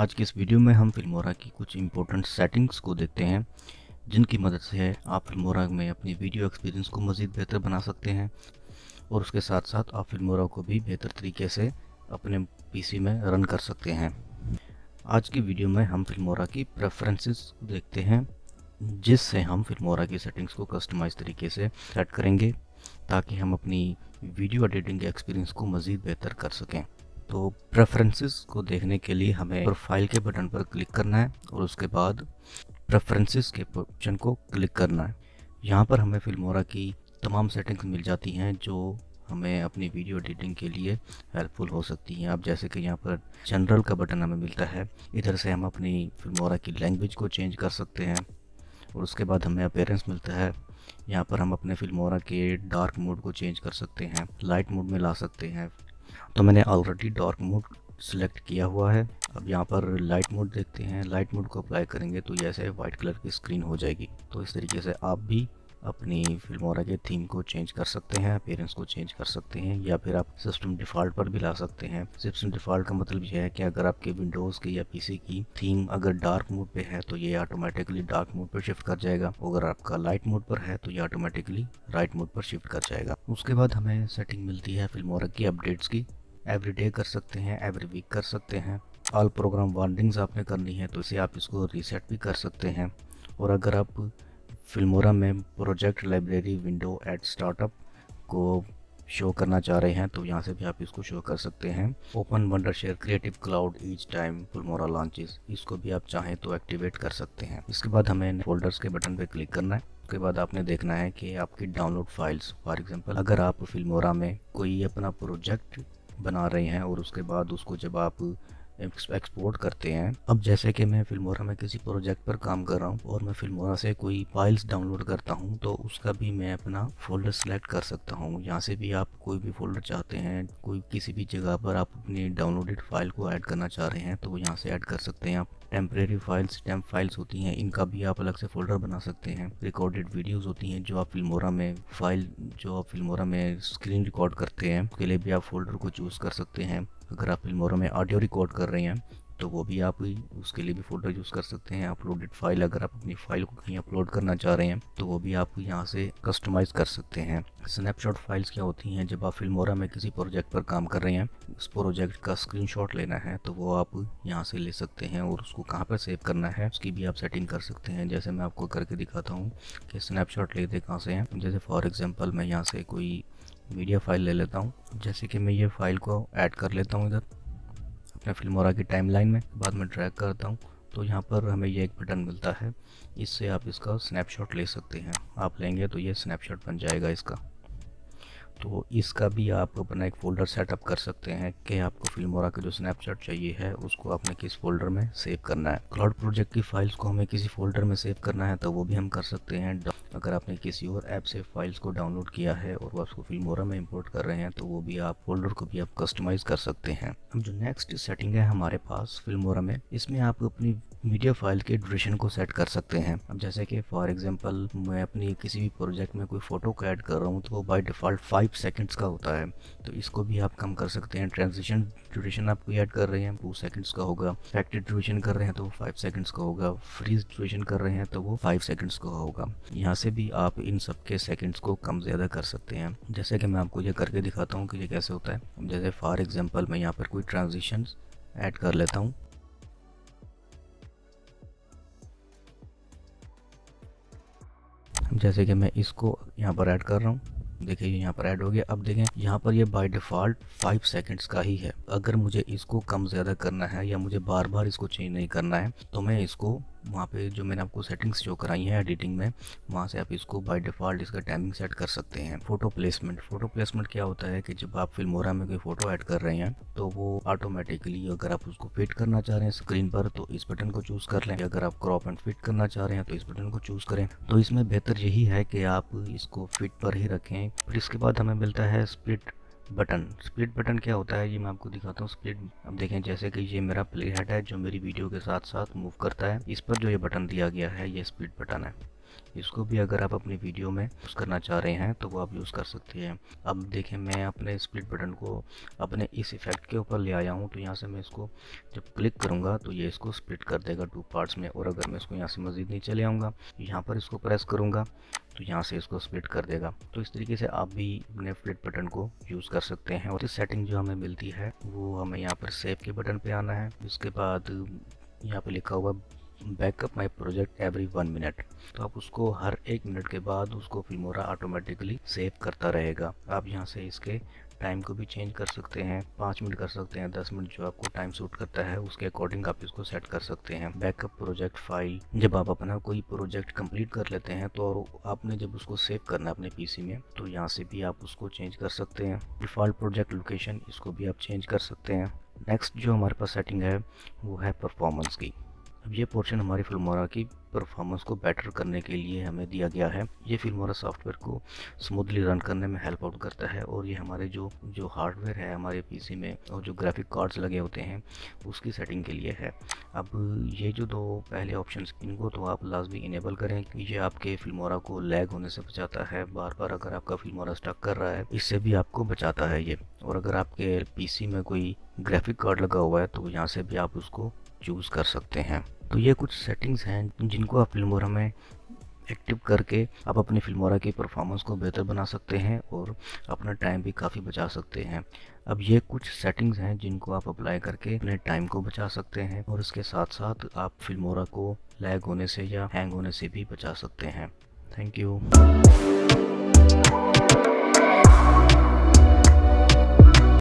आज की इस वीडियो में हम फिल्मोरा की कुछ इंपॉर्टेंट सेटिंग्स को देखते हैं जिनकी मदद से आप फिल्मोरा में अपनी वीडियो एक्सपीरियंस को मज़ीद बेहतर बना सकते हैं और उसके साथ साथ आप फिल्मोरा को भी बेहतर तरीके से अपने पीसी में रन कर सकते हैं। आज की वीडियो में हम फिल्मोरा की प्रेफरेंसेस देखते हैं जिससे हम फिल्मोरा की सेटिंग्स को कस्टमाइज तरीके से सेट करेंगे ताकि हम अपनी वीडियो एडिटिंग के एक्सपीरियंस को मज़ीद बेहतर कर सकें। तो प्रेफरेंसेस को देखने के लिए हमें प्रोफाइल के बटन पर क्लिक करना है और उसके बाद प्रेफरेंसेस के ऑप्शन को क्लिक करना है। यहाँ पर हमें फिल्मोरा की तमाम सेटिंग्स मिल जाती हैं जो हमें अपनी वीडियो एडिटिंग के लिए हेल्पफुल हो सकती हैं। अब जैसे कि यहाँ पर जनरल का बटन हमें मिलता है, इधर से हम अपनी फिल्मोरा की लैंग्वेज को चेंज कर सकते हैं और उसके बाद हमें अपीयरेंस मिलता है। यहाँ पर हम अपने फिल्मोरा के डार्क मोड को चेंज कर सकते हैं, लाइट मोड में ला सकते हैं। तो मैंने ऑलरेडी डार्क मोड सिलेक्ट किया हुआ है। अब यहाँ पर लाइट मोड देखते हैं। लाइट मोड को अप्लाई करेंगे तो जैसे वाइट कलर की स्क्रीन हो जाएगी। तो इस तरीके से आप भी अपनी फिल्मोरा के थीम को चेंज कर सकते हैं, अपीयरेंस को चेंज कर सकते हैं, या फिर आप सिस्टम डिफ़ॉल्ट पर भी ला सकते हैं। सिस्टम डिफ़ॉल्ट का मतलब यह है कि अगर आपके विंडोज़ की या पीसी की थीम अगर डार्क मोड पे है तो ये ऑटोमेटिकली डार्क मोड पर शिफ्ट कर जाएगा। अगर आपका लाइट मोड पर है तो ये ऑटोमेटिकली लाइट मोड पर शिफ्ट कर जाएगा। उसके बाद हमें सेटिंग मिलती है फिल्मोरा की अपडेट्स की। एवरी डे कर सकते हैं, एवरी वीक कर सकते हैं। ऑल प्रोग्राम वार्निंग्स आपने करनी है तो इसे आप इसको रीसेट भी कर सकते हैं। और अगर आप फिल्मोरा में project library window eight startup को शो करना चाह रहे हैं तो यहाँ से भी आप इसको शो कर सकते हैं। Open Wondershare creative cloud each time Filmora launches, इसको भी आप चाहें तो एक्टिवेट कर सकते हैं। इसके बाद हमें फोल्डर्स के बटन पे क्लिक करना है। उसके बाद आपने देखना है कि आपकी डाउनलोड फाइल्स, फॉर एग्जांपल अगर आप फिल्मोरा में कोई अपना प्रोजेक्ट बना रहे हैं और उसके बाद उसको जब आप एक्सपोर्ट करते हैं, अब जैसे कि मैं फिल्मोरा में किसी प्रोजेक्ट पर काम कर रहा हूँ और मैं फिल्मोरा से कोई फाइल्स डाउनलोड करता हूँ तो उसका भी मैं अपना फोल्डर सेलेक्ट कर सकता हूँ। यहाँ से भी आप कोई भी फोल्डर चाहते हैं, कोई किसी भी जगह पर आप अपनी डाउनलोडेड फाइल को ऐड करना चाह रहे हैं तो यहाँ से ऐड कर सकते हैं। आप टेम्परेरी फाइल्स, टेम्प फाइल्स होती हैं, इनका भी आप अलग से फोल्डर बना सकते हैं। रिकॉर्डेड वीडियोस होती हैं जो आप फिल्मोरा में स्क्रीन रिकॉर्ड करते हैं, उसके लिए भी आप फोल्डर को चूज़ कर सकते हैं। अगर आप फिल्मोरा में ऑडियो रिकॉर्ड कर रहे हैं तो वो भी आप उसके लिए भी फोल्डर यूज़ कर सकते हैं। अपलोडेड फाइल, अगर आप अपनी फाइल को कहीं अपलोड करना चाह रहे हैं तो वो भी आप यहाँ से कस्टमाइज़ कर सकते हैं। स्नैपशॉट फाइल्स क्या होती हैं, जब आप फिल्मोरा में किसी प्रोजेक्ट पर काम कर रहे हैं, उस प्रोजेक्ट का स्क्रीनशॉट लेना है तो वो आप यहाँ से ले सकते हैं और उसको कहाँ पर सेव करना है उसकी भी आप सेटिंग कर सकते हैं। जैसे मैं आपको करके दिखाता हूँ कि स्नैपशॉट लेते कहाँ से हैं। जैसे फॉर एग्जाम्पल मैं यहाँ से कोई मीडिया फाइल ले लेता हूँ। जैसे कि मैं ये फाइल को ऐड कर लेता हूँ इधर अपने फिल्मोरा की टाइमलाइन में, बाद में ड्रैग करता हूँ तो यहाँ पर हमें ये एक बटन मिलता है, इससे आप इसका स्नैपशॉट ले सकते हैं। आप लेंगे तो ये स्नैपशॉट बन जाएगा इसका। तो इसका भी आप अपना एक फ़ोल्डर सेटअप कर सकते हैं कि आपको फिल्मोरा का जो स्नैपशॉट चाहिए है उसको आपने किस फ़ोल्डर में सेव करना है। क्लाउड प्रोजेक्ट की फाइल्स को हमें किसी फ़ोल्डर में सेव करना है तो वो भी हम कर सकते हैं। अगर आपने किसी और ऐप से फाइल्स को डाउनलोड किया है और वो उसको फिल्मोरा में इंपोर्ट कर रहे हैं तो वो भी आप फोल्डर को भी आप कस्टमाइज़ कर सकते हैं। अब जो नेक्स्ट सेटिंग है हमारे पास फिल्मोरा में, इसमें आप अपनी मीडिया फाइल के ड्यूरेशन को सेट कर सकते हैं। अब जैसे कि फॉर एग्जांपल मैं अपनी किसी भी प्रोजेक्ट में कोई फ़ोटो को ऐड कर रहा हूँ तो वो बाय डिफ़ॉल्ट 5 सेकंड्स का होता है, तो इसको भी आप कम कर सकते हैं। ट्रांजिशन ड्यूरेशन आप कोई ऐड कर रहे हैं 2 सेकंड्स का होगा, इफेक्टेड ड्यूरेशन कर रहे हैं तो वो 5 सेकंड्स का होगा, फ्रीज ड्यूरेशन कर रहे हैं तो वो 5 सेकंड्स का होगा। यहाँ से भी आप इन सब के सेकंड्स को कम ज़्यादा कर सकते हैं। जैसे कि मैं आपको ये करके दिखाता हूँ कि ये कैसे होता है। जैसे फॉर एग्जांपल मैं यहाँ पर कोई ट्रांजिशन ऐड कर लेता हूँ। जैसे कि मैं इसको यहाँ पर ऐड कर रहा हूँ, देखिए यहाँ पर ऐड हो गया। अब देखें यहाँ पर ये बाय डिफ़ॉल्ट 5 सेकंड्स का ही है। अगर मुझे इसको कम ज़्यादा करना है या मुझे बार बार इसको चेंज नहीं करना है तो मैं इसको वहाँ पे जो मैंने आपको सेटिंग्स शो कराई हैं एडिटिंग में, वहाँ से आप इसको बाय डिफ़ॉल्ट इसका टाइमिंग सेट कर सकते हैं। फ़ोटो प्लेसमेंट क्या होता है कि जब आप फिल्मोरा में कोई फ़ोटो ऐड कर रहे हैं तो वो ऑटोमेटिकली अगर आप उसको फिट करना चाह रहे हैं स्क्रीन पर तो इस बटन को चूज़ कर लें, अगर आप क्रॉप एंड फिट करना चाह रहे हैं तो इस बटन को चूज़ करें। तो इसमें बेहतर यही है कि आप इसको फिट पर ही रखें। फिर इसके बाद हमें मिलता है स्प्लिट बटन क्या होता है ये मैं आपको दिखाता हूँ। स्प्लिट, अब देखें जैसे कि ये मेरा प्ले हेड है जो मेरी वीडियो के साथ साथ मूव करता है, इस पर जो ये बटन दिया गया है ये स्प्लिट बटन है। इसको भी अगर आप अपनी वीडियो में यूज़ करना चाह रहे हैं तो वो आप यूज़ कर सकते हैं। अब देखें, मैं अपने स्प्लिट बटन को अपने इस इफेक्ट के ऊपर ले आया हूँ, तो यहाँ से मैं इसको जब क्लिक करूँगा तो ये इसको स्प्लिट कर देगा 2 पार्ट्स में। और अगर मैं इसको यहाँ से मज़ीद नीचे ले आऊँगा, यहाँ पर इसको प्रेस करूँगा तो यहाँ से इसको स्प्लिट कर देगा। तो इस तरीके से आप भी अपने स्प्लिट बटन को यूज़ कर सकते हैं। और इस सेटिंग जो हमें मिलती है वो हमें यहाँ पर सेव के बटन पे आना है। उसके बाद यहाँ पे लिखा हुआ backup my project every 1 minute, तो आप उसको हर 1 मिनट के बाद उसको फिल्मोरा ऑटोमेटिकली सेव करता रहेगा। आप यहाँ से इसके टाइम को भी चेंज कर सकते हैं, 5 मिनट कर सकते हैं, 10 मिनट, जो आपको टाइम सूट करता है उसके अकॉर्डिंग आप इसको सेट कर सकते हैं। बैकअप प्रोजेक्ट फाइल, जब आप अपना कोई प्रोजेक्ट कंप्लीट कर लेते हैं तो आपने जब उसको सेव करना है अपने पीसी में, तो यहाँ से भी आप उसको चेंज कर सकते हैं। डिफ़ॉल्ट प्रोजेक्ट लोकेशन, इसको भी आप चेंज कर सकते हैं। नेक्स्ट जो हमारे पास सेटिंग है वो है परफॉर्मेंस की। अब ये पोर्शन हमारी फिल्मोरा की परफॉर्मेंस को बेटर करने के लिए हमें दिया गया है। ये फिल्मोरा सॉफ्टवेयर को स्मूथली रन करने में हेल्प आउट करता है, और ये हमारे जो हार्डवेयर है हमारे पीसी में और जो ग्राफिक कार्ड्स लगे होते हैं उसकी सेटिंग के लिए है। अब ये जो 2 पहले ऑप्शंस, इनको तो आप लाजमी इनेबल करें। ये आपके फिल्मोरा को लैग होने से बचाता है, बार बार अगर आपका फिल्मोरा स्टक कर रहा है इससे भी आपको बचाता है ये। और अगर आपके पीसी में कोई ग्राफिक कार्ड लगा हुआ है तो यहाँ से भी आप उसको चूज़ कर सकते हैं। तो ये कुछ सेटिंग्स हैं जिनको आप फिल्मोरा में एक्टिव करके आप अपनी फिल्मोरा की परफॉर्मेंस को बेहतर बना सकते हैं और अपना टाइम भी काफ़ी बचा सकते हैं। अब ये कुछ सेटिंग्स हैं जिनको आप अप्लाई करके अपने टाइम को बचा सकते हैं, और इसके साथ साथ आप फिल्मोरा को लैग होने से या हैंग होने से भी बचा सकते हैं। Thank you.